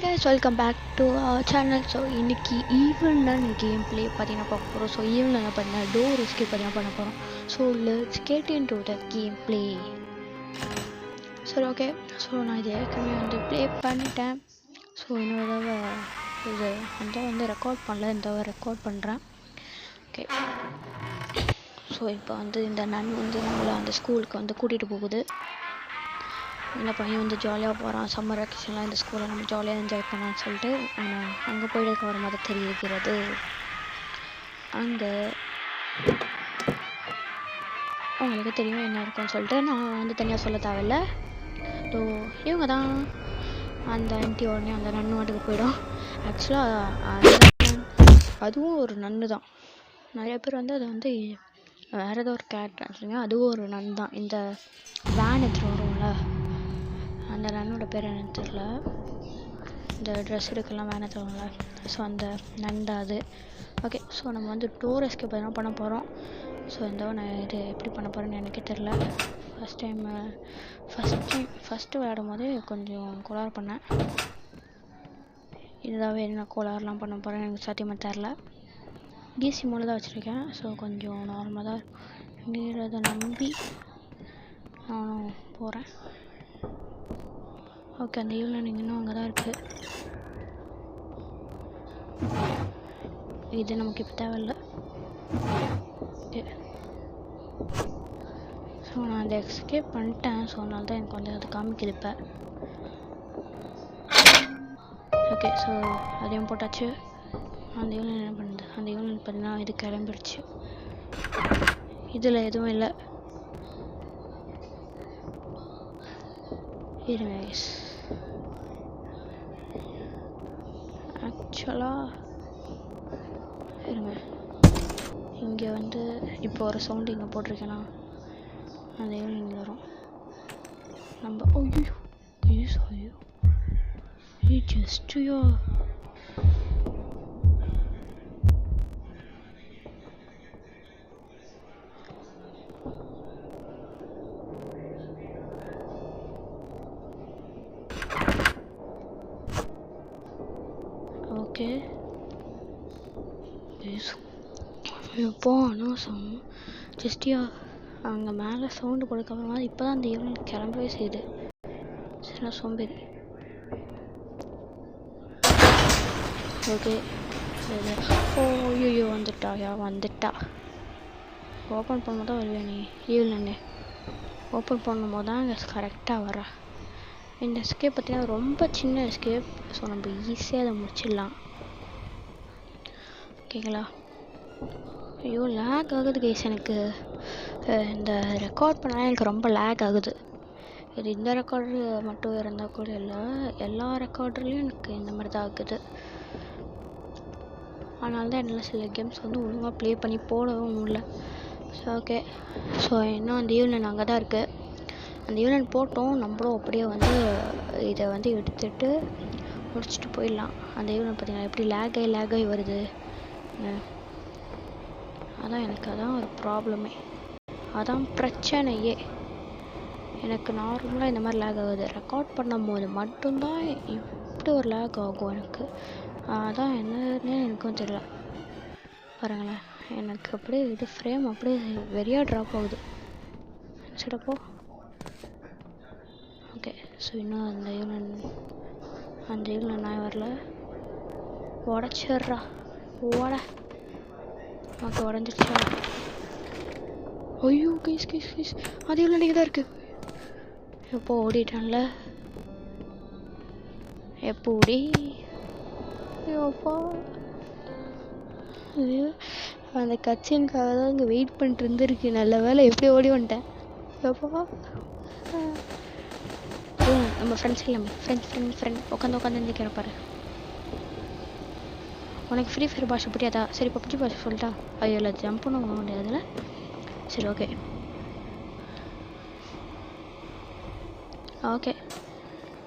guys, welcome back to our channel. So இன்னைக்கு even game play பார்த்தீங்கன்னா பார்க்க போகிறோம். ஸோ ஈவன் என்ன பண்ண டோர் எஸ்கேப் பார்த்தீங்கன்னா பண்ண போகிறோம். So let's get into the game play. சரி ஓகே, ஸோ நான் இது ஏற்கனவே வந்து ப்ளே பண்ணிட்டேன். ஸோ இன்னொரு தடவை இது வந்து ரெக்கார்ட் பண்ணல, இந்த தடவை ரெக்கார்ட் பண்ணுறேன். ஓகே, ஸோ இப்போ வந்து இந்த நன் வந்து நம்மளை அந்த ஸ்கூலுக்கு வந்து கூட்டிகிட்டு போகுது. இந்த பையன் வந்து ஜாலியாக போகிறான். சம்மர் வெக்கேஷன்லாம் இந்த ஸ்கூலில் நம்ம ஜாலியாக என்ஜாய் பண்ணலான்னு சொல்லிட்டு அங்கே போயிட்டு வர மாதிரி தெரிகிறது. அங்கே அவங்களுக்கு தெரியும் என்ன இருக்குன்னு சொல்லிட்டு நான் வந்து தனியாக சொல்ல தேவையில்ல. ஸோ இவங்க தான் அந்த ஆன்ட்டி. உடனே அந்த நன்னு வாட்டுக்கு போயிடும். ஆக்சுவலாக அதுவும் ஒரு நன்னு தான். நிறைய பேர் வந்து அது வந்து வேறு ஏதோ ஒரு கேரக்டர் சொல்லுங்க, அதுவும் ஒரு நன் தான். இந்த வேன் எடுத்துகிட்டு வருவோம்ல, அந்த நன்னோட பேர் என்னன்னு தெரில. இந்த ட்ரெஸ் எடுக்கலாம் வேணை தருவாங்களா, ஸோ அந்த நண்டா அது. ஓகே, ஸோ நம்ம வந்து டோர் எஸ்கேப் எதனா பண்ண போகிறோம். ஸோ இந்த நான் இது எப்படி பண்ண போகிறேன்னு எனக்கே தெரில. ஃபஸ்ட்டு விளையாடும் போதே கொஞ்சம் கோளாறு பண்ணேன். இதுதான் என்ன கோளாறுலாம் பண்ண போகிறேன் எனக்கு சத்தியமாக தெரில. டிசி மூலம் தான் வச்சுருக்கேன். ஸோ கொஞ்சம் நார்மலாக தான் நீரதை நம்பி நானும் போகிறேன். ஓகே, அந்த ஈவினிங் இன்னும் அங்கே தான் இருக்குது. இது நமக்கு இப்போ தேவையில்லை. ஓகே, ஸோ நான் அதை எஸ்கேப் பண்ணிட்டேன். ஸோ அதனால தான் எனக்கு வந்து அது காமிக்குது இப்போ. ஓகே, ஸோ அதையும் போட்டாச்சு. அந்த ஈவினிங் என்ன பண்ணுது, அந்த ஈவினிங் பார்த்தீங்கன்னா இது கிளம்பிடுச்சு. இதில் எதுவும் இல்லை. இருங்க, ஆக்சுவலாக இருங்க, இங்கே வந்து இப்போ ஒரு சவுண்டு இங்கே போட்டிருக்கேன்னா அந்த ஈவினிங் வரும். நம்ம ஜஸ்ட்யோ ஓகே இப்போ ஆனால் ஜஸ்டியா அங்கே மேலே சவுண்டு போடுறதுக்கப்புறமா இப்போ தான் அந்த ஈவினிங் கிளம்பவே செய்யுது. சரி, சோம்பேறி. ஓகே, ஐயோ வந்துட்டா. ஓப்பன் பண்ணும்போது தான் வருவேன் நீ. ஈவினிங் ஓப்பன் பண்ணும்போது தான் அங்கே கரெக்டாக வரா. இந்த எஸ்கேப் பார்த்தீங்கன்னா ரொம்ப சின்ன எஸ்கேப். ஸோ நம்ம ஈஸியாக அதை முடிச்சிடலாம். ஓகேங்களா? ஐயோ லேக் ஆகுது கைஸ். எனக்கு இந்த ரெக்கார்ட் பண்ணால் எனக்கு ரொம்ப லேக் ஆகுது. இது இந்த ரெக்கார்டரு மட்டும் இருந்தால் கூட இல்லை, எல்லா ரெக்கார்டர்லேயும் எனக்கு இந்த மாதிரி தான் ஆகுது. அதனால தான் என்னால் சில கேம்ஸ் வந்து ஒழுங்காக ப்ளே பண்ணி போடவும் முடியல. ஸோ ஓகே, ஸோ இன்னும் அந்த ஈவினிங் அங்கே தான் இருக்குது. அந்த ஈவினிங் போட்டோம், நம்மளும் அப்படியே வந்து இதை வந்து எடுத்துகிட்டு முடிச்சுட்டு போயிடலாம். அந்த ஈவினிங் பார்த்தீங்கன்னா எப்படி லேக் ஆகி வருது. அதான் எனக்கு அதான் ஒரு ப்ராப்ளமே, அதான் பிரச்சனையே. எனக்கு நார்மலாக இந்த மாதிரி லேக் ஆகுது. ரெக்கார்ட் பண்ணும் போது மட்டும்தான் இப்படி ஒரு லேக் ஆகும் எனக்கு. அதான் என்னன்னு எனக்கும் தெரியல. பாருங்களேன், எனக்கு அப்படியே இது ஃப்ரேம் அப்படியே வெறியாக ட்ராப் ஆகுது. சரிப்போ ஓகே, ஸோ இன்னும் அந்த ஈவினிங் நான் வரல. உடச்சிட்றா ஓட. ஓகே, உடஞ்சிருச்சா? ஐயோ கைஸ் அது இவ்வளோ நீங்கள் தான் இருக்குது. எப்போ ஓடிட்டான்ல, எப்போ ஓடி எப்போ அந்த கட்சினுக்காக தான் இங்கே வெயிட் பண்ணிட்டு இருந்துருக்கு. நல்ல வேலை எப்படி ஓடி வந்துட்டேன். எப்போ நம்ம ஃப்ரெண்ட்ஸ் இல்லை, ஃப்ரெண்ட் உட்காந்து இருந்துக்கிற பாரு. உனக்கு ஃப்ரீ ஃபயர் பாஷை புரியாதா? சரி பப்ஜி பாஷை சொல்லிட்டா. ஐயோ இல்லை, ஜம்ப் பண்ண முடியாதுல்ல. சரி ஓகே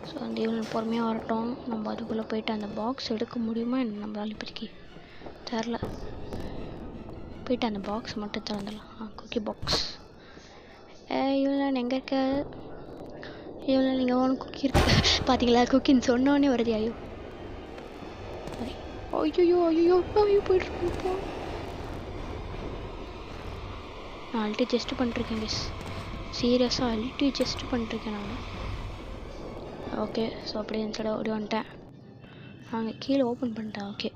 ஸோ அந்த ஈவினிங் பொறுமையாக வரட்டும். நம்ம அதுக்குள்ளே போயிட்டு அந்த பாக்ஸ் எடுக்க முடியுமா என்ன நம்மளால் இப்போதைக்கு தெரில. போயிட்டு அந்த பாக்ஸ் மட்டும் திறந்துடலாம். Cookie box. இவ்வளோ எங்கே இருக்க? இவ்வளோ நீங்கள் ஒன்று குக்கி இருக்கு பார்த்தீங்களா? குக்கின்னு சொன்னோடனே வருது. ஐயோ ஐயோ ஐயோ ஐயோ போயிட்டு நான் அல்ட்டி ஜஸ்ட் பண்ணிருக்கேன் கெஸ். சீரியஸாக அல்ட்டி ஜஸ்ட் பண்ணிருக்கேன் நான். ஓகே ஸோ அப்படியே இந்த சைடு ஓடி வந்துட்டேன். நாங்கள் கீழே ஓப்பன் பண்ணிட்டேன். ஓகே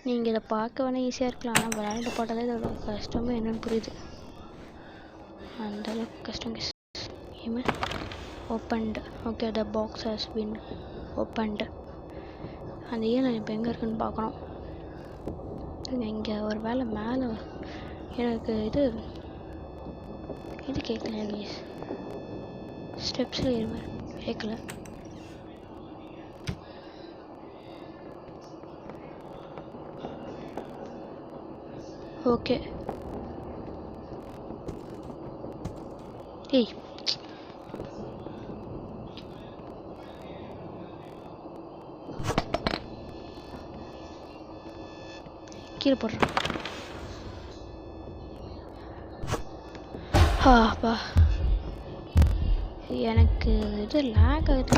நீங்கள் இதை பார்க்க வேணால் ஈஸியாக இருக்கலாம், ஆனால் விளையாண்டு போட்டாலே இதோட கஷ்டமே என்னென்னு புரியுது. அந்தளவுக்கு கஷ்டம் guess. Email opened. Okay the box has been opened. அந்த நான் இப்போ எங்கே இருக்குன்னு பார்க்கணும். இங்கே ஒரு வேலை மேலே எனக்கு இது கேட்கல. கெஸ் ஸ்டெப்ஸில் ஏறுவேன் கேட்கல. ஓகே ஏய் கீழே போடுறேன். பா எனக்கு இது லேக் ஆகுது.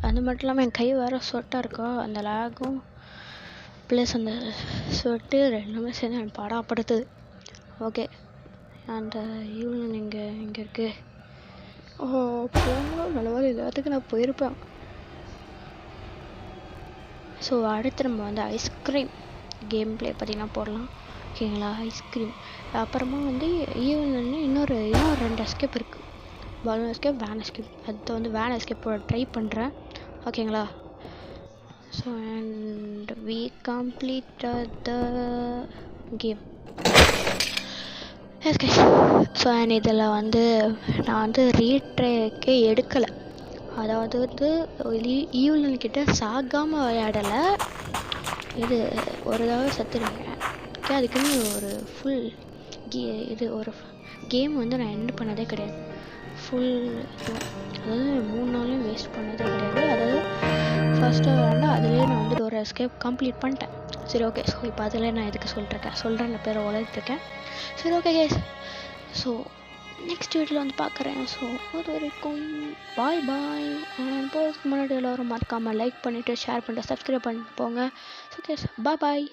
அது மட்டும் இல்லாமல் என் கை வேறு ஸ்வெட்டாக இருக்கா. அந்த லேகும் ப்ளஸ் அந்த ஸ்வெட்டு ரெண்டுமே சேர்ந்து எனக்கு பாடாப்படுத்துது. ஓகே அந்த ஈவினிங் இங்கே இருக்குது. போகணும் நல்ல வேலை எல்லாத்துக்கும் நான் போயிருப்பேன். ஸோ அடுத்து நம்ம வந்து ஐஸ்கிரீம் கேம் ப்ளே பார்த்திங்கன்னா போடலாம். ஓகேங்களா? ஐஸ்கிரீம் அப்புறமா வந்து ஈவினிங்னு இன்னொரு 2 எஸ்கேப் இருக்குது. Balloon escape, van escape. அது வந்து வேன் எஸ்கேப் ட்ரை பண்ணுறேன். ஓகேங்களா? So and we completed the game. Okay so and இதில் வந்து நான் வந்து ரீட்ரேக்கே எடுக்கலை. அதாவது வந்து ஈவினிங்கிட்ட சாகாமல் விளையாடலை. இது ஒரு தடவை செத்துருங்க. ஓகே அதுக்குன்னு ஒரு ஃபுல் ஒரு கேம் வந்து நான் எண்ட் பண்ணதே கிடையாது. ஃபுல் அதாவது 3 நாளையும் வேஸ்ட் பண்ணதே கிடையாது. அதாவது ஃபஸ்ட்டு விளாண்டா அதுலேயே நான் வந்து ஒரு எஸ்கேப் கம்ப்ளீட் பண்ணிட்டேன். சரி ஓகே ஸோ இப்போ அதில் நான் எதுக்கு சொல்கிறேன் பேரை உழைத்துருக்கேன். சரி ஓகே கேஸ் ஸோ நெக்ஸ்ட் வீடியோவில் வந்து பார்க்குறேன். ஸோ அது வரைக்கும் பாய் பாய். போகிறதுக்கு முன்னாடி எல்லோரும் மறக்காமல் லைக் பண்ணிவிட்டு ஷேர் பண்ணிட்டு சப்ஸ்கிரைப் பண்ணிட்டு போங்க. ஸோ கேஸ் பாய் பாய்.